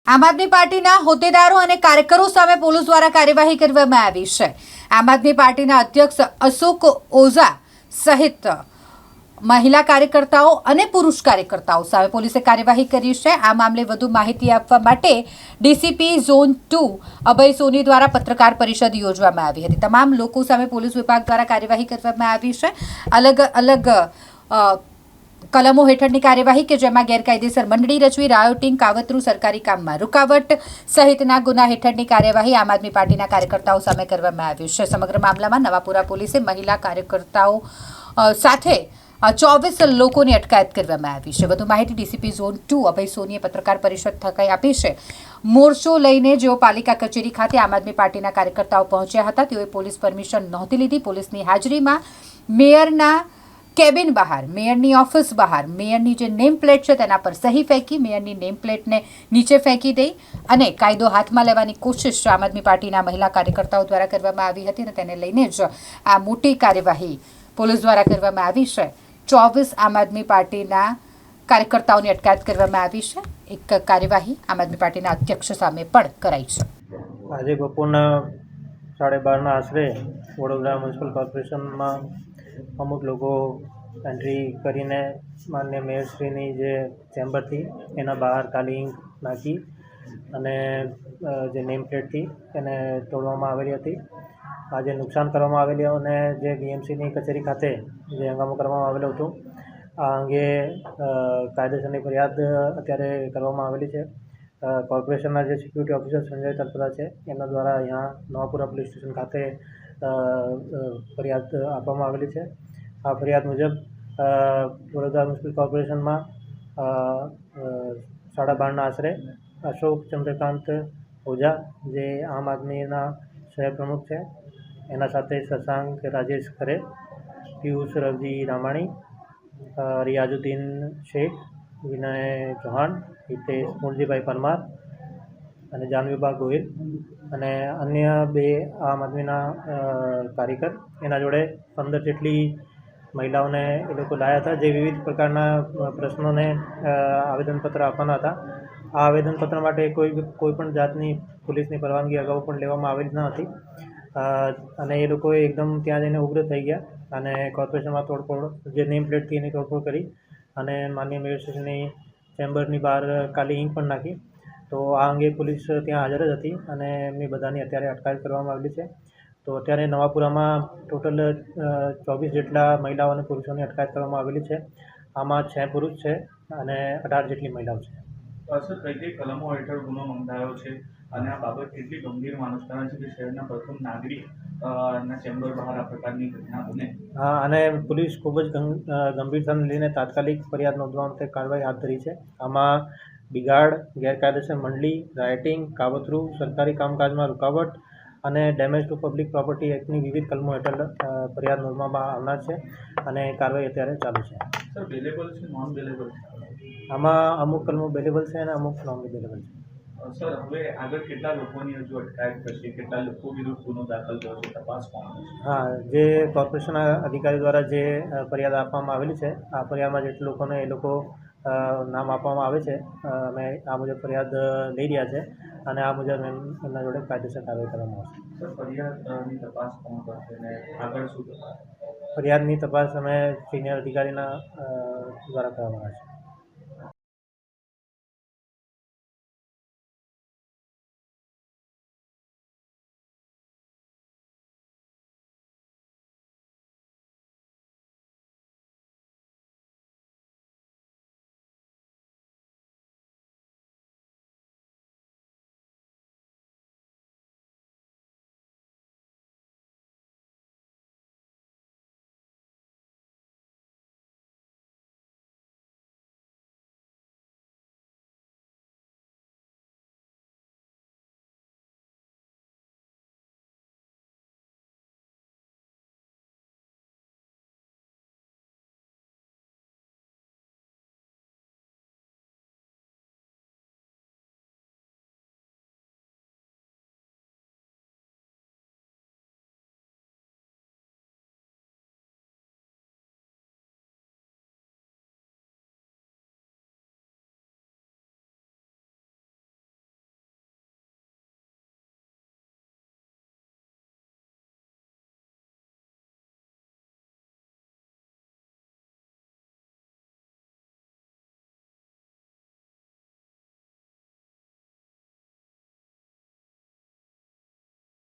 આમ આદમી પાર્ટીના હોદ્દેદારો અને કાર્યકરો સામે પોલીસ દ્વારા કાર્યવાહી કરવામાં આવી છે। આમ આદમી પાર્ટીના અધ્યક્ષ અશોક ઓઝા સહિત મહિલા કાર્યકર્તાઓ અને પુરુષ કાર્યકર્તાઓ સામે પોલીસે કાર્યવાહી કરી છે। આ મામલે વધુ માહિતી આપવા માટે ડીસીપી ઝોન 2 અભય સોની દ્વારા પત્રકાર પરિષદ યોજવામાં આવી હતી। તમામ લોકો સામે પોલીસ વિભાગ દ્વારા કાર્યવાહી કરવામાં આવી છે। અલગ અલગ કલમો હેઠળની કાર્યવાહી કે જેમાં ગેરકાયદેસર મંડળી રચવી, રાયોટિંગ, કાવતરું, સરકારી કામમાં રૂકાવટ સહિતના ગુના હેઠળની કાર્યવાહી આમ આદમી પાર્ટીના કાર્યકર્તાઓ સામે કરવામાં આવી છે। સમગ્ર મામલામાં નવાપુરા પોલીસે મહિલા કાર્યકર્તાઓ સાથે 24 લોકોની અટકાયત કરવામાં આવી છે। વધુ માહિતી ડીસીપી ઝોન 2 અભય સોનીએ પત્રકાર પરિષદ થકી આપી છે। મોરચો લઈને જેઓ પાલિકા કચેરી ખાતે આમ આદમી પાર્ટીના કાર્યકર્તાઓ પહોંચ્યા હતા તેઓએ પોલીસ પરમિશન નહોતી લીધી। પોલીસની હાજરીમાં મેયરના કેબિન બહાર, મેયરની ઓફિસ બહાર મેયરની જે નેમ પ્લેટ છે તેના પર સહી ફેંકી, મેયરની નેમ પ્લેટને નીચે ફેંકી દઈ અને કાયદો હાથમાં લેવાની કોશિશ આમ આદમી પાર્ટીના મહિલા કાર્યકર્તાઓ દ્વારા કરવામાં આવી હતી અને તેને લઈને જ આ મોટી કાર્યવાહી પોલીસ દ્વારા કરવામાં આવી છે। 24 આમ આદમી પાર્ટીના કાર્યકર્તાઓની અટકાયત કરવામાં આવી છે। એક કાર્યવાહી આમ આદમી પાર્ટીના અધ્યક્ષ સામે પણ કરાઈ છે। આજે બપોરના 12:30ના આશરે વડોદરા મ્યુનિસિપલ કોર્પોરેશનમાં અમુક લોકો એન્ટ્રી કરીને માન્ય મેયરશ્રીની જે ચેમ્બર હતી એના બહાર કાલી ઇંક નાખી અને જે નેમ પ્લેટથી એને તોડવામાં આવેલી હતી। આ જે નુકસાન કરવામાં આવેલું અને જે બીએમસીની કચેરી ખાતે જે હંગામો કરવામાં આવેલો હતો આ અંગે કાયદેસરની ફરિયાદ અત્યારે કરવામાં આવેલી છે। કોર્પોરેશનના જે સિક્યુરિટી ઓફિસર સંજય તલપરા છે એમના દ્વારા અહીંયા નવાપુરા પોલીસ સ્ટેશન ખાતે ફરિયાદ આપવામાં આવેલી છે। આ ફરિયાદ મુજબ વડોદરા મ્યુનિસિપલ કોર્પોરેશનમાં 12:30ના આશરે અશોક ચંદ્રકાંત ઓઝા જે આમ આદમીના શહેર પ્રમુખ છે એના સાથે શશાંક રાજેશ ખરે, પિયુષ રવજી રામાણી, રિયાઝુદ્દીન શેખ, વિનય ચૌહાણ, હિતેશ મૂળજીભાઈ પરમાર અને જાનવીબા ગોહિલ અને અન્ય 2 આમ આદમીના કાર્યકર એના જોડે 15 જેટલી મહિલાઓને એ લોકો લાવ્યા હતા જે વિવિધ પ્રકારના પ્રશ્નોને આવેદનપત્ર આપવાના હતા। આ આવેદનપત્ર માટે કોઈ પણ જાતની પોલીસની પરવાનગી અગાઉ પણ લેવામાં આવેલી ન હતી અને એ લોકોએ એકદમ ત્યાં જઈને ઉગ્ર થઈ ગયા અને કોર્પોરેશનમાં તોડફોડ જે નેમ પ્લેટથી એની તોડફોડ કરી અને માનનીય મેયરશ્રીની ચેમ્બરની બહાર કાલી ઇંક પણ નાખી। તો આ અંગે પોલીસ ત્યાં હાજર જ હતી અને એમની બધાની અત્યારે અટકાયત કરવામાં આવેલી છે। તો અત્યારે નવાપુરામાં ટોટલ 24 જેટલા મહિલાઓ અને પુરુષોની અટકાયત કરવામાં આવેલી છે। આમાં 6 પુરુષ છે અને 18 જેટલી મહિલાઓ છે। સર, કઈ કઈ કલમો હેઠળ ગુનો નોંધાયો છે અને આ બાબત એટલી ગંભીર માનવતાના છે કે શહેરના પ્રથમ નાગરિક ના ચેમ્બર બહાર આ પ્રકારની ઘટના બને? હા, અને પોલીસ ખૂબ જ ગંભીરતાને લઈને તાત્કાલિક ફરિયાદ નોંધવા માટે કાર્યવાહી હાથ ધરી છે। આમાં બિગાડ, ગેરકાયદેસર મંડળી, રાઇટિંગ, કાવતરું, સરકારી કામકાજમાં રૂકાવટ અને ડેમેજ ટુ પબ્લિક પ્રોપર્ટી એક્ટની વિવિધ કલમો હેઠળ ફરિયાદ નોંધવામાં આવનાર છે અને કાર્યવાહી અત્યારે ચાલુ છે। સર, બેલેબલ છે, નોન બેલેબલ છે? આમાં અમુક કલમો બેલેબલ છે અને અમુક નોન બેલેબલ છે। સર, હવે આગળ કેટલા લોકોની હજુ અટકાયત થશે? કેટલા લોકો વિરુદ્ધ ગુનો દાખલ થયો છે? તપાસ કોણ કરશે? હા, જે કોર્પોરેશનના અધિકારી દ્વારા જે ફરિયાદ આપવામાં આવેલી છે આ ફરિયાદમાં જેટલા લોકોને એ લોકો નામ આપવામાં આવે છે અમે આ મુજબ ફરિયાદ લઈ રહ્યા છે અને આ મુજબ એમના જોડે કાયદેસર કાર્યવાહી કરવામાં આવશે। સર, ફરિયાદની તપાસ કોણ કરશે અને આગળ શું તપાસ? ફરિયાદની તપાસ અમે સિનિયર અધિકારીના દ્વારા કરવામાં આવશે।